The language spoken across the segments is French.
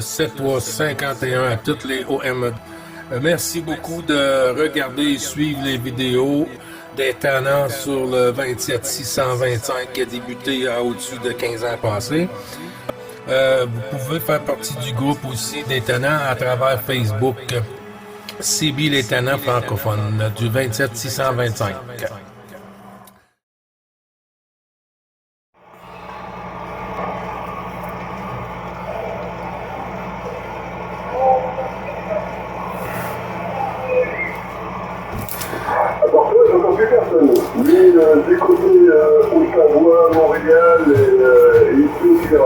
7351 à toutes les OM. Merci beaucoup de regarder et suivre les vidéos des tannants sur le 27625 qui a débuté à au-dessus de 15 ans passés. Vous pouvez faire partie du groupe aussi des tannants à travers Facebook. CB les tannants francophones du 27625. J'entends plus personne. Ni des côtés Haute-Savoie, Montréal et etc.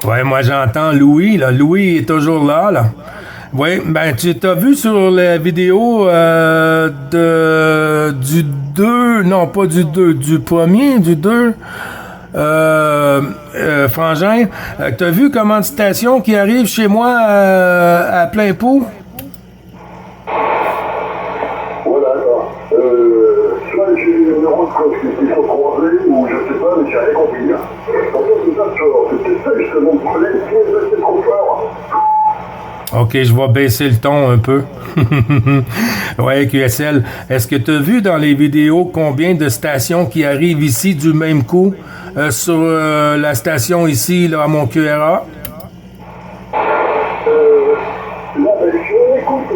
Ouais, moi j'entends Louis, là. Louis est toujours là, là. Oui, ben tu t'as vu sur la vidéo du 2, non pas du 2, du premier, du 2, Frangin, t'as vu comment de stations qui arrivent chez moi à plein pot? Voilà, alors. Soit j'ai les neurones qui sont croisés, ou je sais pas, mais j'ai rien compris. En fait, c'est ça, c'est peut-être ça justement le problème, c'est trop fort. Ok, je vais baisser le ton un peu. Ouais, QSL. Est-ce que tu as vu dans les vidéos combien de stations qui arrivent ici du même coup sur la station ici, là, à mon QRA? Là, ben, si on écoute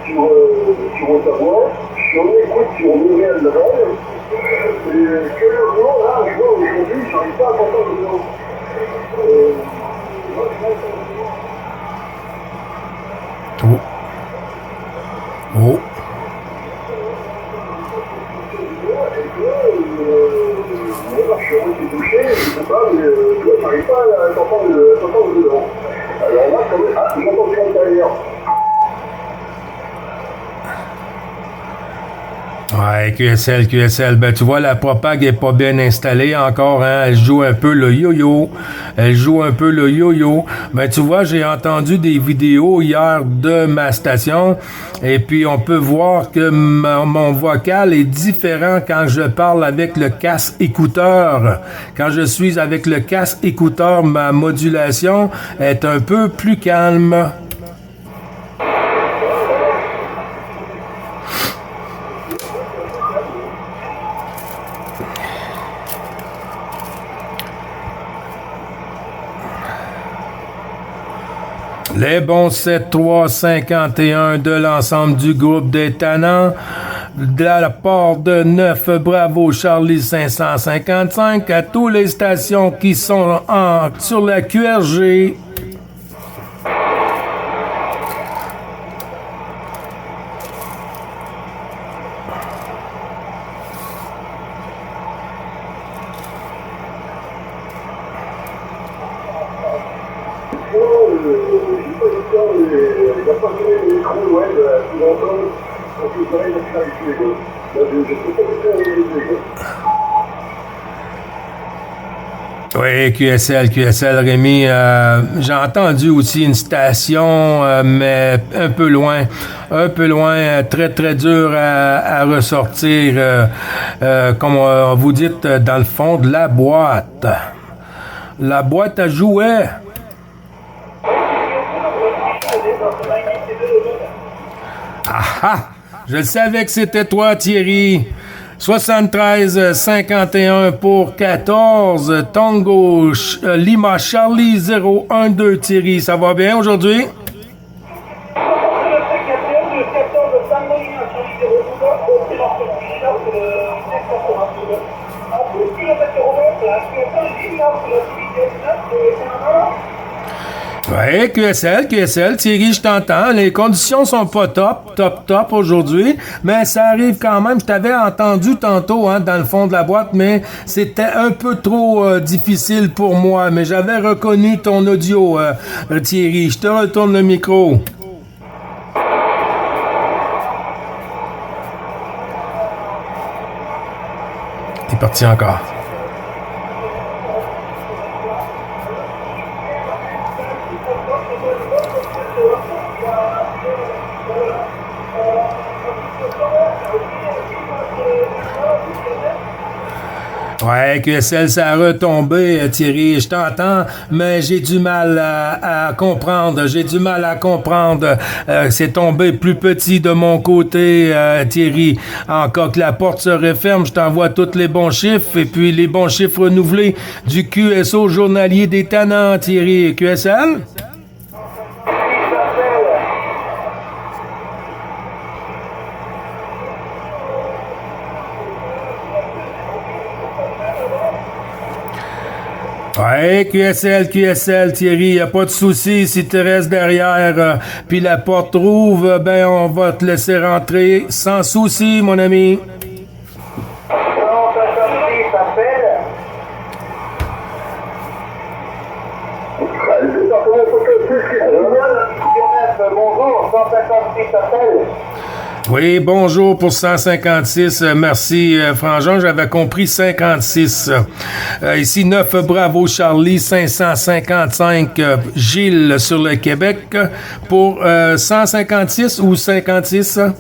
sur Ottawa, si on écoute sur Montréal là-bas, curieusement, là, je vois aujourd'hui, j'arrive pas à entendre le nom. Oh. Oh. Je suis touché, je sais pas, mais toi, j'arrive pas à t'entendre dedans. Alors là, quand même, j'entends bien l'intérieur. Ouais, QSL, ben tu vois, la propague est pas bien installée encore, hein, elle joue un peu le yo-yo, ben tu vois, j'ai entendu des vidéos hier de ma station, et puis on peut voir que mon vocal est différent quand je parle avec le casque écouteur. Quand je suis avec le casque écouteur, ma modulation est un peu plus calme. Les bons 7351 de l'ensemble du groupe des tannants, de la part de 9 Bravo Charlie 555 à toutes les stations qui sont sur la QRG. Oui, QSL, Rémi. J'ai entendu aussi une station, mais un peu loin, très très dur à ressortir, comme vous dites, dans le fond de la boîte. La boîte à jouets. Ah ah! Je savais que c'était toi, Thierry. 73-51 pour 14. Tango Lima Charlie 012 Thierry. Ça va bien aujourd'hui? Oui, QSL, Thierry, je t'entends. Les conditions sont pas top aujourd'hui, mais ça arrive quand même. Je t'avais entendu tantôt, hein, dans le fond de la boîte, mais c'était un peu trop difficile pour moi. Mais j'avais reconnu ton audio, Thierry. Je te retourne le micro. T'es parti encore. Ouais, QSL, ça a retombé, Thierry. Je t'entends, mais j'ai du mal à comprendre. J'ai du mal à comprendre. C'est tombé plus petit de mon côté, Thierry. Encore que la porte se referme, je t'envoie tous les bons chiffres et puis les bons chiffres renouvelés du QSO journalier des tannants, Thierry. QSL? Ouais, QSL, Thierry, y a pas de souci si tu restes derrière, puis la porte rouvre, ben on va te laisser rentrer sans souci, mon ami. Bonjour, 156 appels. Oui, bonjour pour 156. Merci, Franjean. J'avais compris 56. Ici, 9 Bravo Charlie, 555 Gilles sur le Québec. Pour 156 ou 56? Gilles,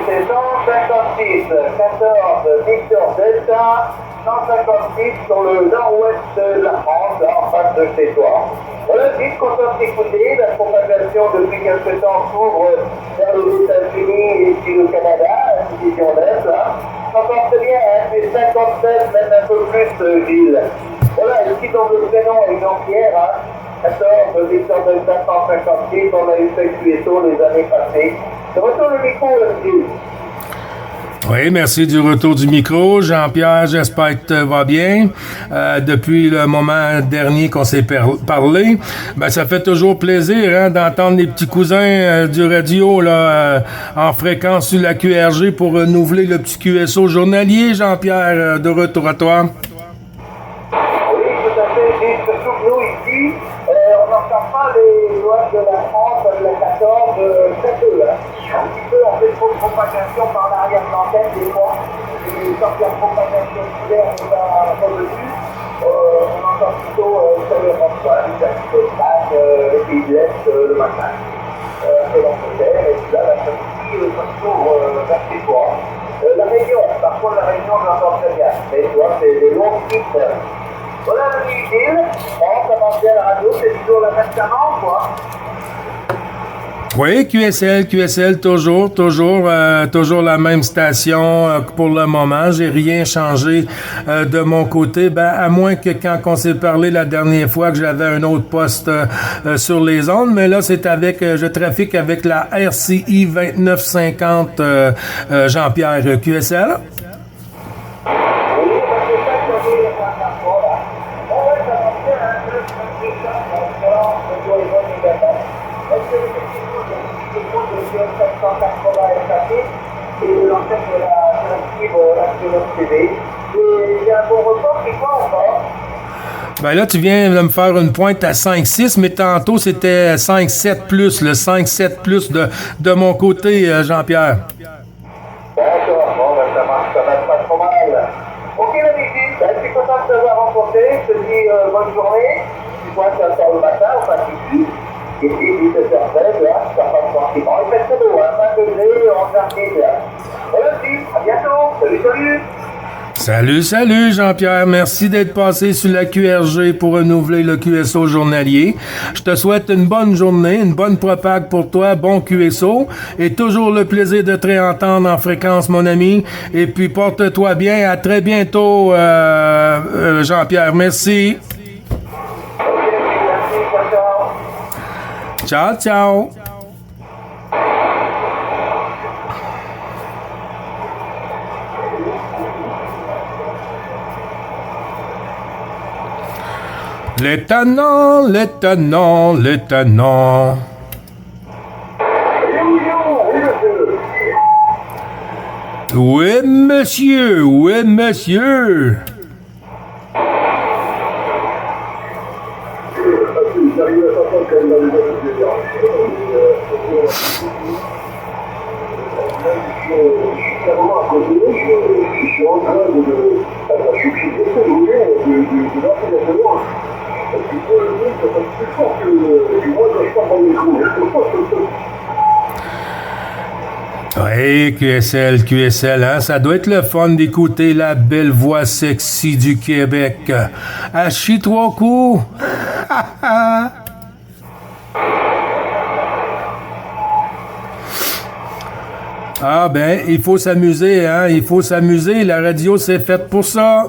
c'est 156. 14 Victor Delta. 156 sur le nord-ouest de la France, là, en face de chez toi. Voilà, Gilles, content de t'écouter. La propagation depuis quelque temps s'ouvre vers les États-Unis et puis le Canada, une division d'Est, là. J'entends très bien, hein, c'est 57, même un peu plus, Gilles. Voilà, ici, donc le prénom est Jean-Pierre, hein. 14 Victor Delta 156, on a eu fait QSO les années passées. Je retourne le micro, Gilles. Oui, merci du retour du micro. Jean-Pierre, j'espère que tu vas bien. Depuis le moment dernier qu'on s'est parlé, ben ça fait toujours plaisir hein, d'entendre les petits cousins du radio là, en fréquence sur la QRG pour renouveler le petit QSO journalier. Jean-Pierre, de retour à toi. Oui, tout à fait. Surtout que nous, ici, on n'entend pas les lois de la France, de la 14, très peu. Hein. Un petit peu, on fait trop de propagation par l'arrière de l'antenne des fois. Et quand la propagation solaire nous a revenu, on entend plutôt sur le François, un petit peu de Pâques, les pays de l'Est le matin. Un peu l'Angleterre, et puis là, l'après-midi, ça se trouve vers chez toi. La Réunion, par contre, la Réunion, j'entends très bien. Mais tu vois, c'est des longs titres. Voilà le Gilles. Bon, ça marche bien la radio, c'est toujours le même canal, quoi. Oui, QSL, toujours la même station pour le moment. J'ai rien changé de mon côté, ben à moins que quand on s'est parlé la dernière fois que j'avais un autre poste sur les ondes, mais là c'est avec, je trafique avec la RCI 2950 Jean-Pierre QSL. Et l'antenne de la directive National TV. Il y a un bon report qui quoi encore? Ben là, tu viens de me faire une pointe à 5-6, mais tantôt, c'était 5-7 plus, le 5-7 plus de mon côté, Jean-Pierre. D'accord, bon, ben ça marche quand même pas trop mal. Ok, la visite, ben, je suis content de t'avoir rencontré. Je te dis bonne journée. Tu vois, c'est encore le matin, enfin, ici. Et puis, 17h16, là, ça passe tranquillement. Il fait très beau, hein, 20 degrés, on jardine, là. Voilà, à bientôt. Salut. Salut Jean-Pierre. Merci d'être passé sur la QRG pour renouveler le QSO journalier. Je te souhaite une bonne journée, une bonne propague pour toi, bon QSO. Et toujours le plaisir de te réentendre en fréquence, mon ami. Et puis, porte-toi bien. À très bientôt, Jean-Pierre. Merci. Ciao, ciao. Les tannants. Oui, monsieur. Oui, QSL, QSL, hein? Ça doit être le fun d'écouter la belle voix sexy du Québec. À trois coups! Ah ben, il faut s'amuser, hein? Il faut s'amuser. La radio, c'est faite pour ça.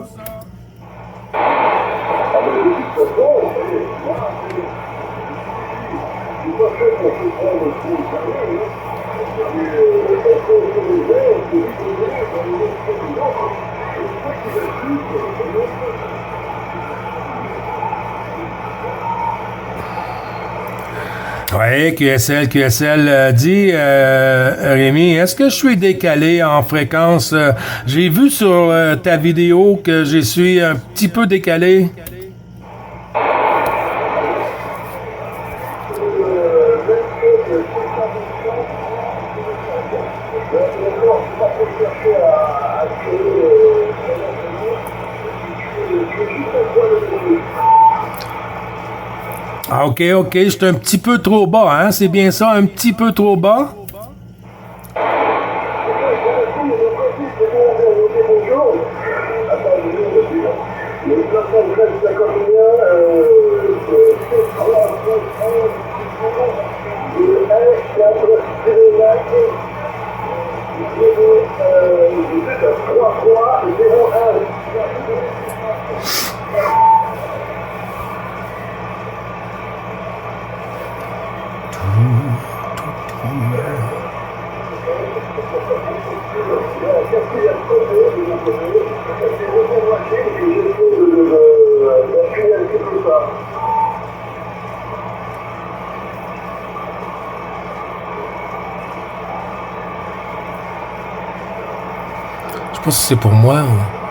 Oui, QSL dit, Rémi, est-ce que je suis décalé en fréquence? J'ai vu sur ta vidéo que je suis un petit peu décalé. Ah, ok, je suis un petit peu trop bas, hein? C'est bien ça, un petit peu trop bas? Je sais pas si c'est pour moi ou...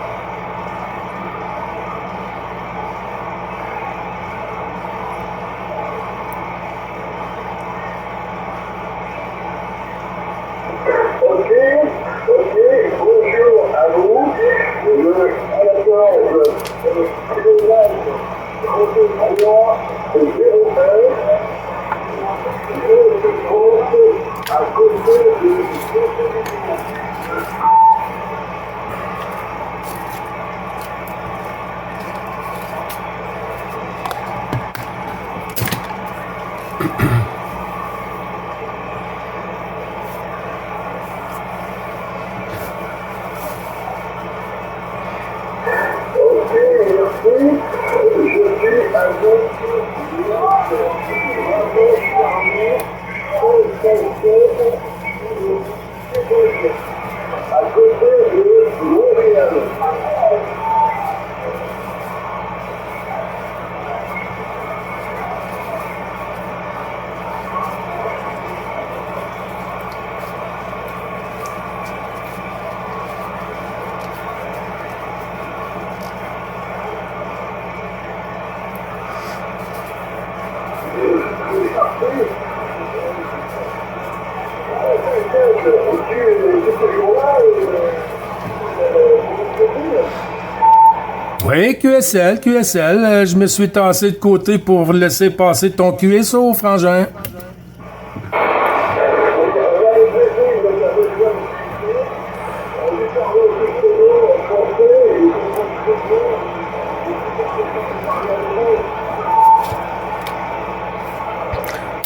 Oui, QSL, je me suis tassé de côté pour laisser passer ton QSO, frangin.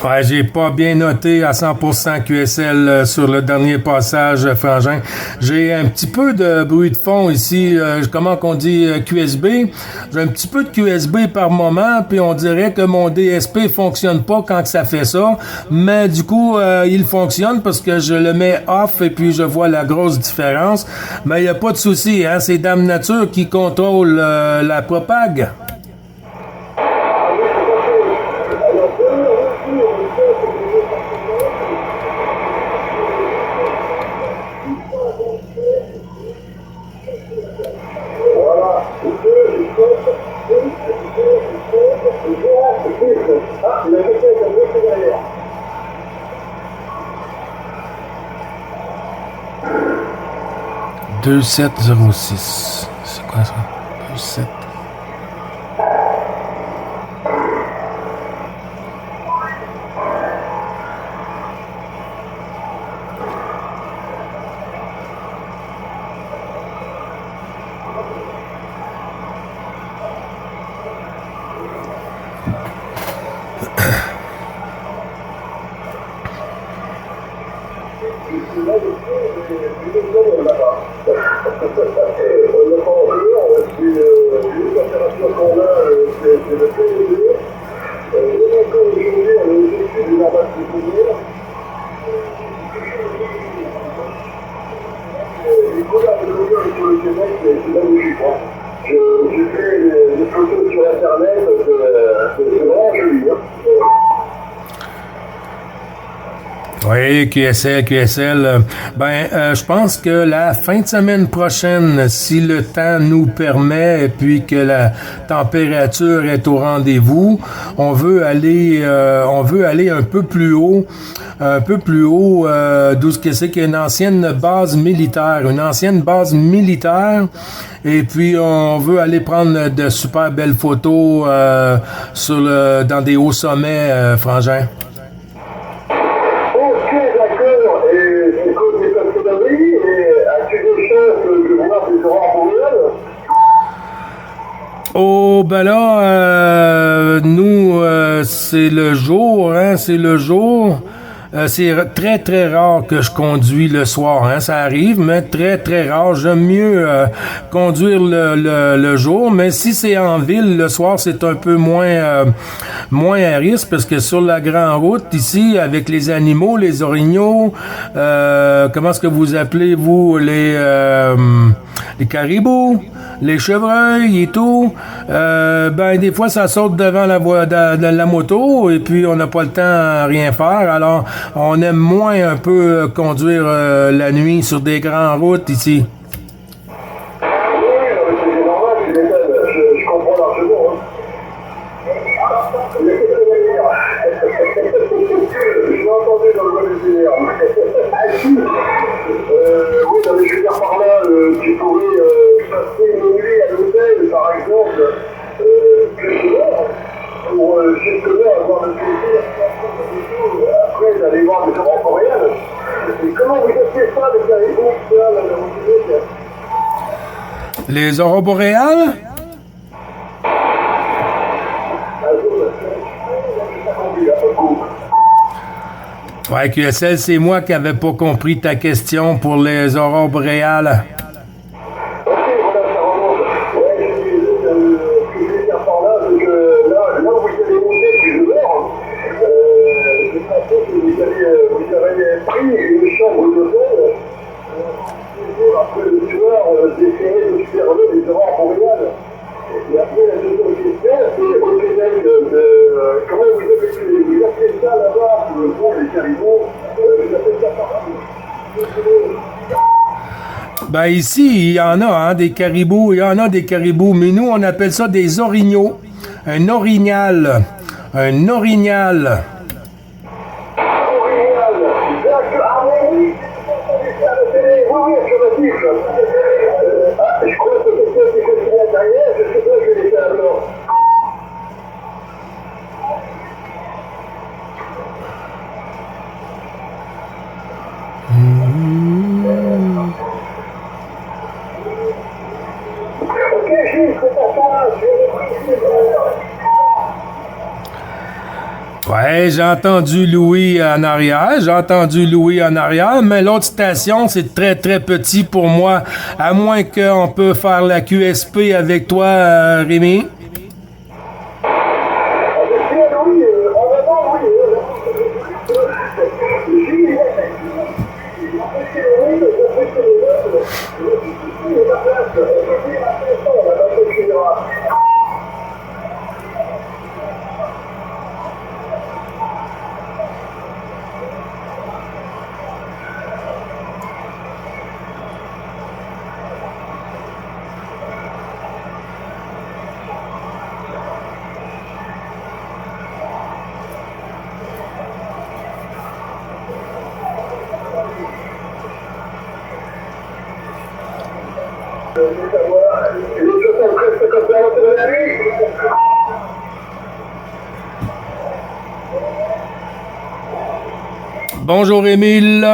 Ouais, j'ai pas bien noté à 100% QSL sur le dernier passage, frangin. J'ai un petit peu de bruit de fond ici, comment qu'on dit QSB. J'ai un petit peu de QSB par moment, puis on dirait que mon DSP fonctionne pas quand ça fait ça. Mais du coup, il fonctionne parce que je le mets off et puis je vois la grosse différence. Mais il n'y a pas de souci, hein, c'est Dame Nature qui contrôle la propague. « 2706. C'est quoi ça? 27. c'est le PDG. Même encore aujourd'hui, on est au-dessus du normal de souvenir. Les couleurs de l'audio sur le Québec, c'est magnifique. J'ai fait des photos sur Internet, c'est vraiment joli. Oui, QSL. Je pense que la fin de semaine prochaine, si le temps nous permet et puis que la température est au rendez-vous, on veut aller un peu plus haut, d'où ce que c'est qu'il y a une ancienne base militaire, et puis on veut aller prendre de super belles photos dans des hauts sommets, Frangin. Oh, ben là, nous, c'est le jour, c'est le jour. C'est très, très rare que je conduis le soir, ça arrive, mais très, très rare. J'aime mieux conduire le jour, mais si c'est en ville, le soir, c'est un peu moins à risque, parce que sur la grande route, ici, avec les animaux, les orignaux, comment est-ce que vous appelez, vous, les caribous, les chevreuils et tout, des fois ça saute devant la voie de la moto et puis on n'a pas le temps à rien faire. Alors on aime moins un peu conduire la nuit sur des grandes routes ici. Oui, c'est normal, je comprends largement. Je l'ai entendu dans le voie des énerves. Oui, je veux dire par là, tu pourrais passer une nuit à l'hôtel, par exemple, pour justement avoir le plaisir après d'aller voir les aurores boréales. Et comment vous appelez ça, les caribous, Les aurores boréales? Ouais, QSL, c'est moi qui n'avais pas compris ta question pour les aurores boréales. Ok, voilà, ça remonte. Ouais, ce que je veux dire par là, c'est que là où vous avez monté du nord, j'ai pensé que vous avez pris une chambre d'hôtel après le soir d'essayer d'observer les aurores boréales. Et après, la deuxième question, c'est au Québec, comment vous appelez ça là-bas, pour les caribous, vous appelez ça par Ici, il y en a, des caribous, mais nous, on appelle ça des orignaux. Un orignal. je crois que c'est quelqu'un qui continue à derrière, je sais pas que je l'ai fait alors. Ok, Gilles, c'est pour ça, Ouais, j'ai entendu Louis en arrière, mais l'autre station, c'est très, très petit pour moi, à moins qu'on peut faire la QSP avec toi, Rémi. Bonjour Émile.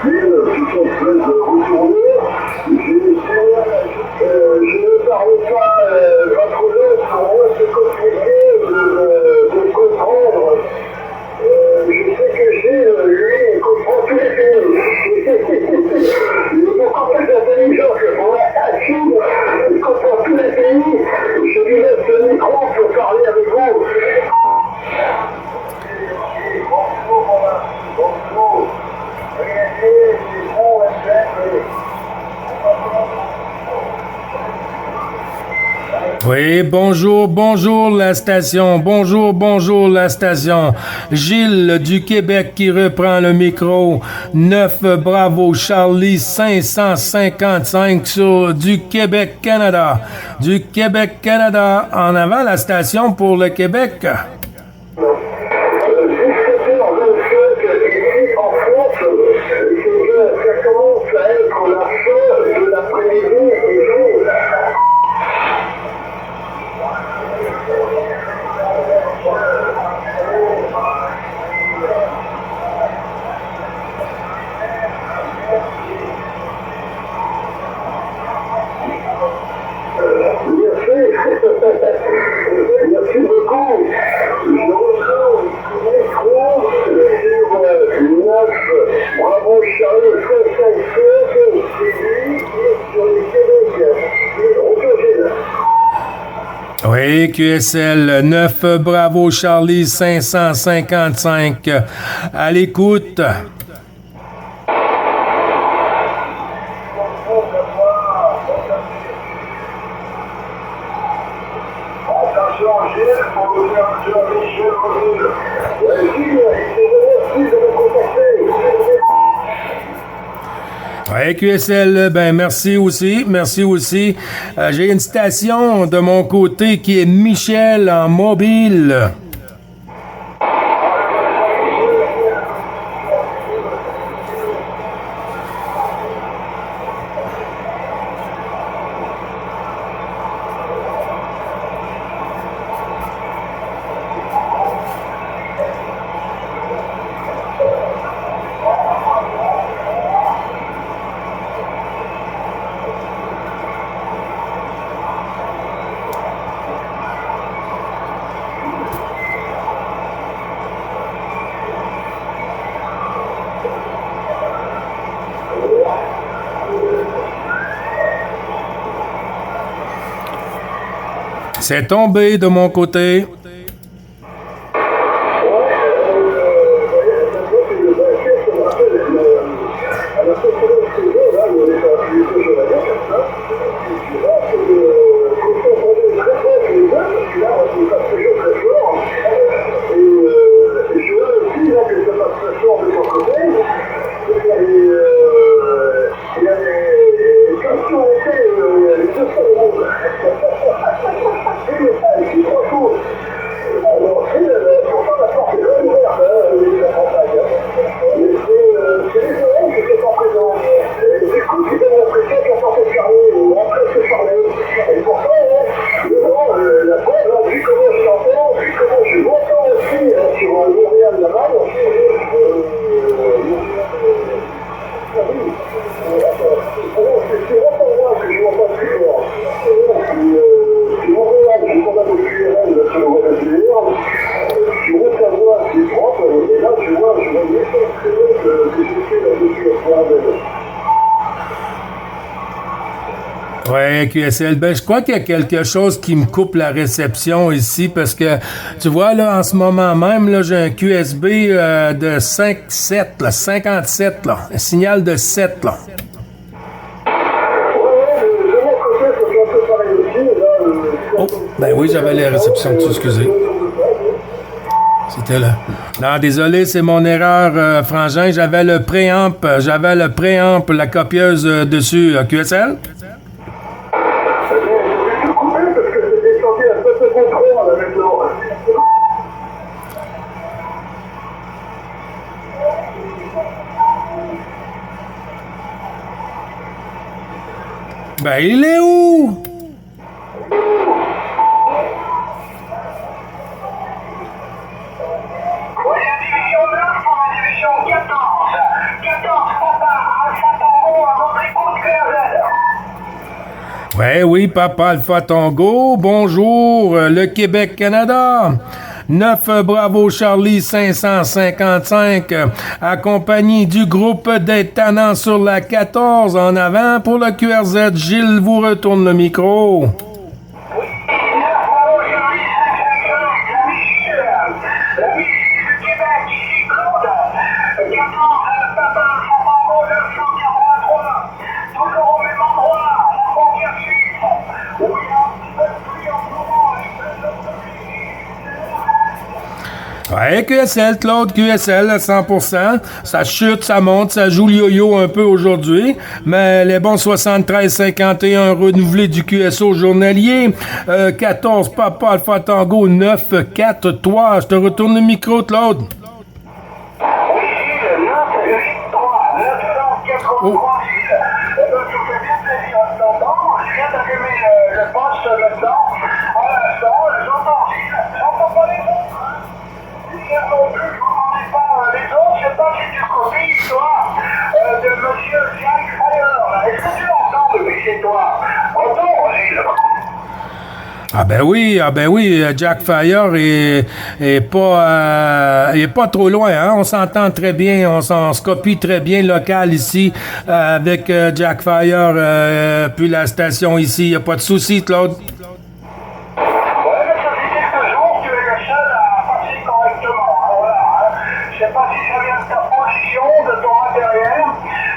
Oui, qu'on puisse retourner. Je ne parle pas votre langue, pour moi c'est compliqué de comprendre. Je sais que Gilles, lui, il comprend tous les pays. Il est beaucoup plus intelligent que moi. Gilles, il comprend tous les pays. Je lui laisse le micro pour parler avec vous. Bonjour, Romain. Bonjour. Regardez, c'est bon, Oui, bonjour la station, bonjour la station. Gilles du Québec qui reprend le micro. 9 Bravo Charlie 555 sur du Québec Canada. Du Québec Canada, en avant la station pour le Québec. Merci beaucoup. Je retrouve les trois sur 9 Bravo Charlie 555 c'est lui qui est sur le Québec. Oui, QSL 9 Bravo Charlie 555 à l'écoute. Ouais, QSL, ben merci aussi. J'ai une station de mon côté qui est Michel en mobile. C'est tombé de mon côté. Ouais, QSL. Ben, je crois qu'il y a quelque chose qui me coupe la réception ici parce que, tu vois, là, en ce moment même, là, j'ai un QSB de 5,7, là, 57, là. Un signal de 7, là. Oh, ben oui, j'avais les réceptions dessus, excusez. C'était là. Non, désolé, c'est mon erreur, Frangin. J'avais le préamp, la copieuse dessus. QSL? Ben, il est où? Division 9 pour la division 14. 14, papa, Alpha Ouais, oui, Papa Alpha Tango, bonjour, le Québec-Canada. 9 Bravo Charlie 555, accompagné du groupe des Tannants sur la 14 en avant pour le QRZ. Gilles vous retourne le micro. Ouais, QSL, Claude, QSL à 100%. Ça chute, ça monte, ça joue le yo-yo un peu aujourd'hui. Mais les bons 73-51 renouvelés du QSO journalier. 14 Papa Alpha Tango 9-4-3. Je te retourne le micro, Claude. Oh. De monsieur Jack Fire. Est-ce que tu l'entends depuis chez toi? Entends, Gilles? Ah ben oui, Jack Fire est pas trop loin, hein? On s'entend très bien, on se copie très bien local ici avec Jack Fire puis la station ici, y a pas de souci, Claude.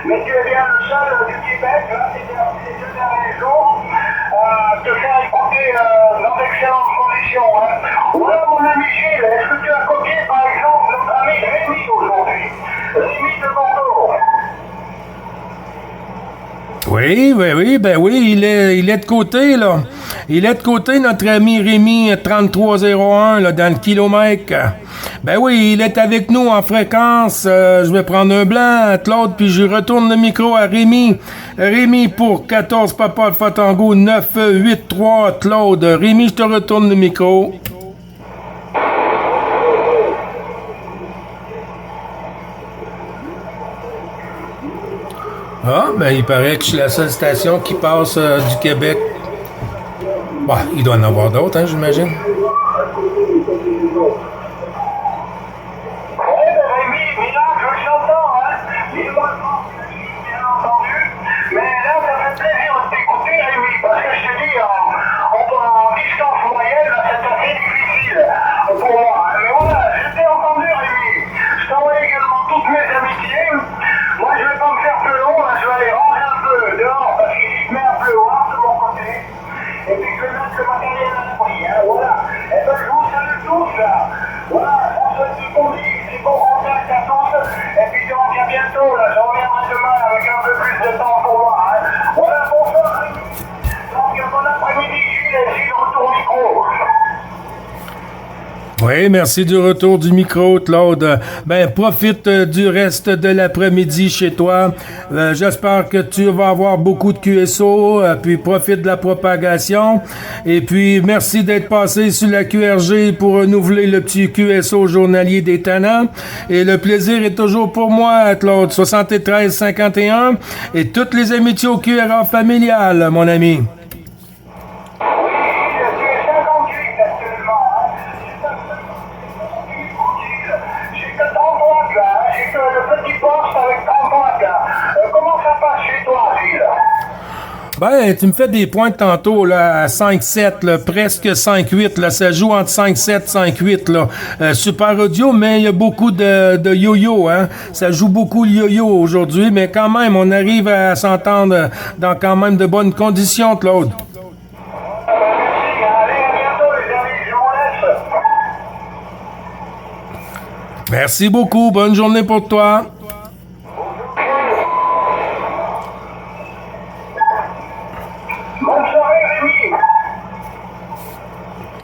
Mais tu es bien le seul du Québec, là, ces deux derniers jours, te faire écouter dans d'excellentes conditions. Hein. Voilà, mon ami Gilles, est-ce que tu as copié, par exemple, notre ami Rémi aujourd'hui? Rémi de Bordeaux. Oui, il est de côté, là. Il est de côté, notre ami Rémi 3301, là, dans le kilomètre. Ben oui, il est avec nous en fréquence. Je vais prendre un blanc, Claude, puis je retourne le micro à Rémi. Rémi pour 14 Papa Alpha Tango 983, Claude. Rémi, je te retourne le micro. Ah, ben il paraît que je suis la seule station qui passe du Québec. Bah, il doit en avoir d'autres, hein, j'imagine. Oui, merci du retour du micro, Claude. Ben, profite du reste de l'après-midi chez toi. J'espère que tu vas avoir beaucoup de QSO, puis profite de la propagation. Et puis, merci d'être passé sur la QRG pour renouveler le petit QSO journalier des Tannants. Et le plaisir est toujours pour moi, Claude, 73-51. Et toutes les amitiés au QRA familial, mon ami. Ben, tu me fais des points tantôt, là, à 5-7, là, presque 5-8, là, ça joue entre 5-7, 5-8, là. Super audio, mais il y a beaucoup de yo-yo, hein. Ça joue beaucoup le yo-yo aujourd'hui, mais quand même, on arrive à s'entendre dans quand même de bonnes conditions, Claude. Merci beaucoup, bonne journée pour toi.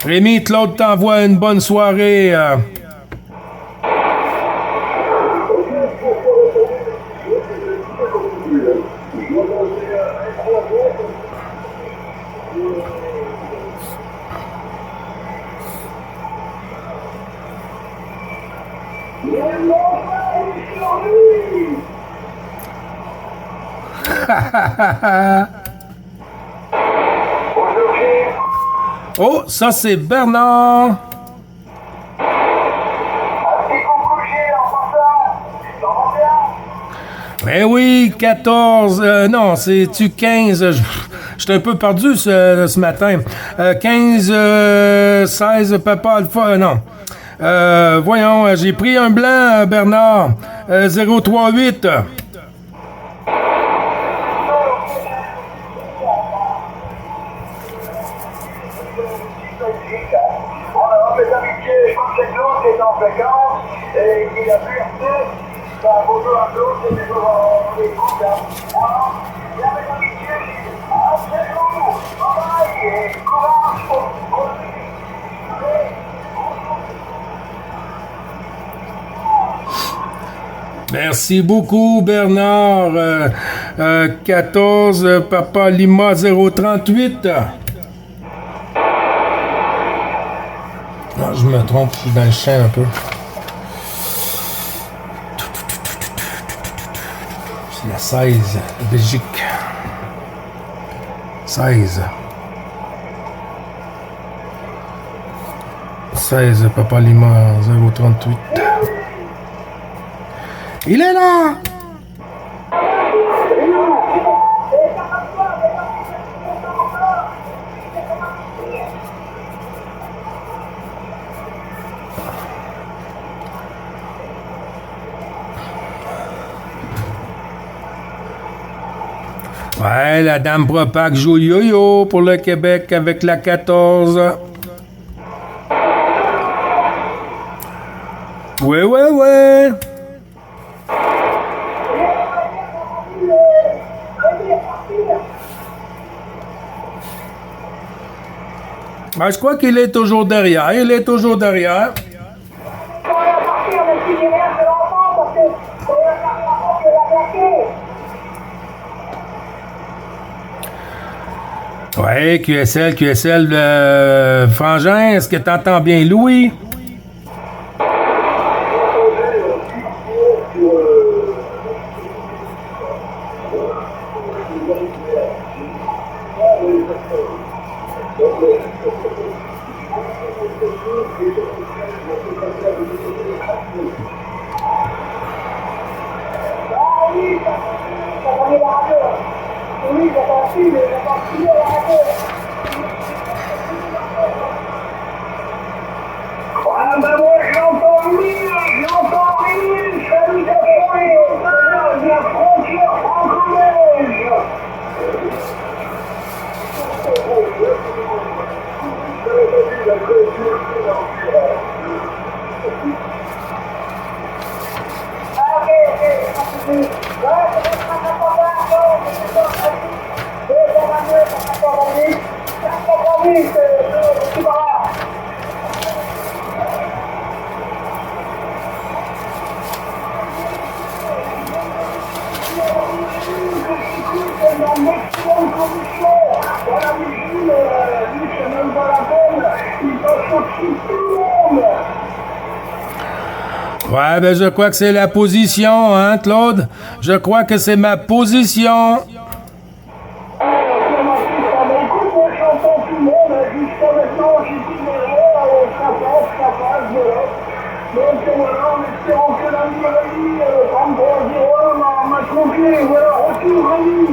Rémi, Claude t'envoie une bonne soirée. Oh, ça c'est Bernard. Un petit coucou Gilles en passant. Tu t'entends bien? Ben oui, 14, non, c'est-tu 15, je suis un peu perdu ce matin. 15, 16, Papa Alpha, non. Voyons, j'ai pris un blanc, Bernard. 038. Alors, mes amitiés, je crois que c'est Claude qui est en fréquence et il a pu rester. Bonjour à Claude, c'est toujours en écoute. Alors, bien mes amitiés, appelez-nous, travail et courage pour Merci beaucoup, Bernard. 14, Papa Lima 038. Non, je me trompe, je suis dans le champ un peu. C'est la 16, Belgique. 16. 16, Papa Lima 038. Il est là! Ouais, la dame Propac joue le yo-yo pour le Québec avec la 14. Ouais, ouais, ouais. Ben, je crois qu'il est toujours derrière. Il est toujours derrière. Ouais, QSL, Frangin, est-ce que t'entends bien Louis? Ah ben moi j'entends rire, salutations et hommage de la frontière franco-belge. Ouais, ben je crois que c'est la position, hein, Claude? Je crois que c'est ma position. Écoute, moi j'entends tout le monde, jusqu'à maintenant j'ai dit derrière, ça passe, voilà. Donc voilà, en espérant que la Rémi, 33-01 m'a trompé, voilà, retour Rémi.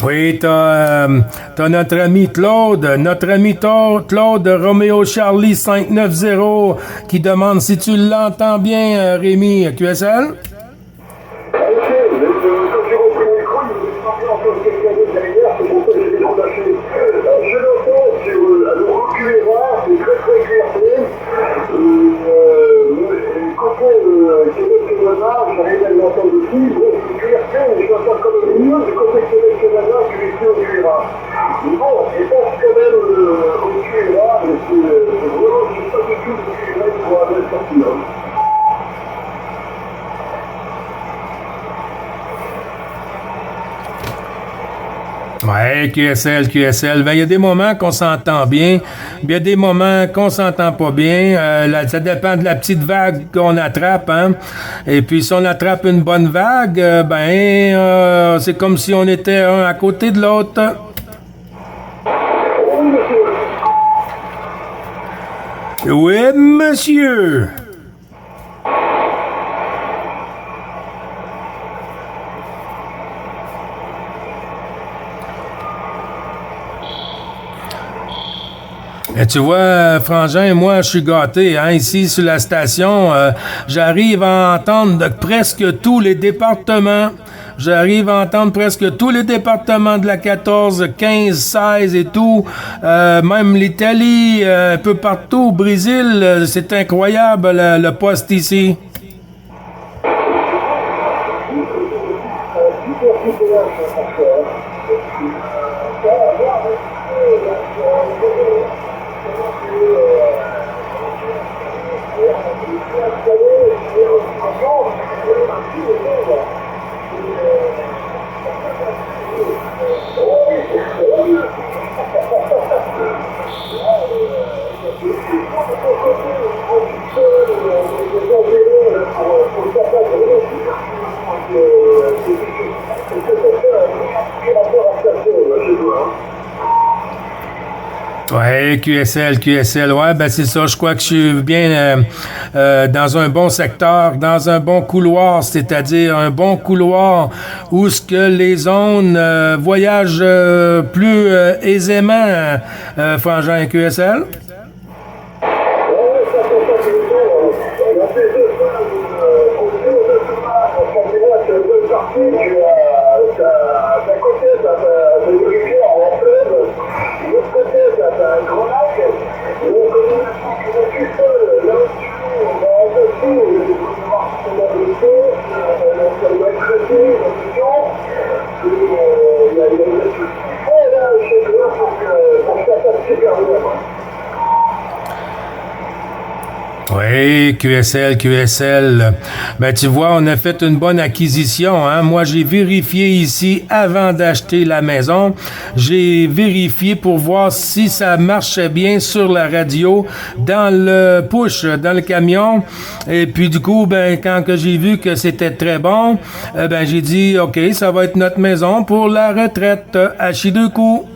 Oui, t'as notre ami Claude, Claude Roméo Charlie 590 qui demande si tu l'entends bien, Rémi, QSL? Ouais, QSL, QSL. Ben, il y a des moments qu'on s'entend bien, il y a des moments qu'on s'entend pas bien. Ça dépend de la petite vague qu'on attrape, hein. Et puis, si on attrape une bonne vague, c'est comme si on était un à côté de l'autre. Oui, monsieur. Et tu vois, Frangin, moi, je suis gâté. Hein, ici, sur la station, j'arrive à entendre presque tous les départements. J'arrive à entendre presque tous les départements de la 14, 15, 16 et tout. Même l'Italie, un peu partout, au Brésil. C'est incroyable, le poste ici. Ouais, QSL, QSL, ouais, ben c'est ça, je crois que je suis bien dans un bon secteur, dans un bon couloir, c'est-à-dire un bon couloir où ce que les zones voyagent plus aisément, Frangin QSL. D'un côté, t'as une rivière en fleuve, de l'autre côté, t'as un grand lac, et on connaît la plus seule, là-dessus, en dessous, il y a des gouvernements de l'eau, ça doit être traité, la question, il y a des choses qui font là, chez eux, pour que ça fasse super bien. Oui, QSL, QSL. Ben, tu vois, on a fait une bonne acquisition, hein. Moi, j'ai vérifié ici avant d'acheter la maison. J'ai vérifié pour voir si ça marchait bien sur la radio, dans le push, dans le camion. Et puis, du coup, ben, quand que j'ai vu que c'était très bon, ben, j'ai dit, OK, ça va être notre maison pour la retraite à Chiduku.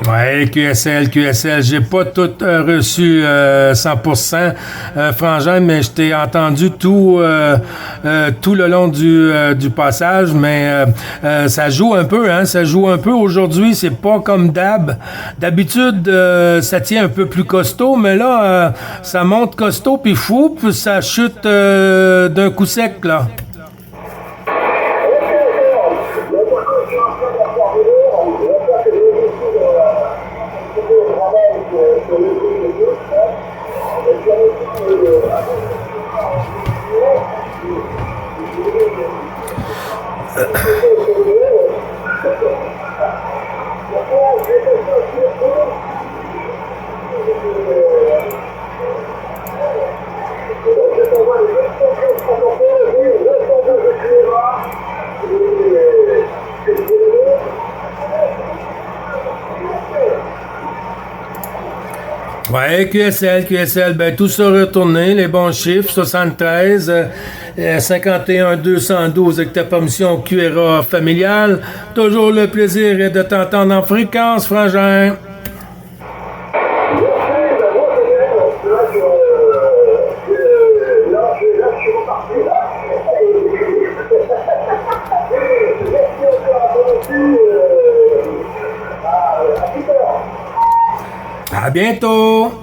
Ouais, QSL, QSL, j'ai pas tout reçu 100%, Frangin, mais je t'ai entendu tout le long du passage, mais ça joue un peu, hein, ça joue un peu aujourd'hui, c'est pas comme d'habitude, ça tient un peu plus costaud, mais là, ça monte costaud, puis fou, puis ça chute d'un coup sec, là. Ouais, QSL, ben tout ça retourné, les bons chiffres, 73, 51 212 avec ta permission QRA familiale. Toujours le plaisir de t'entendre en fréquence, frangin. À bientôt!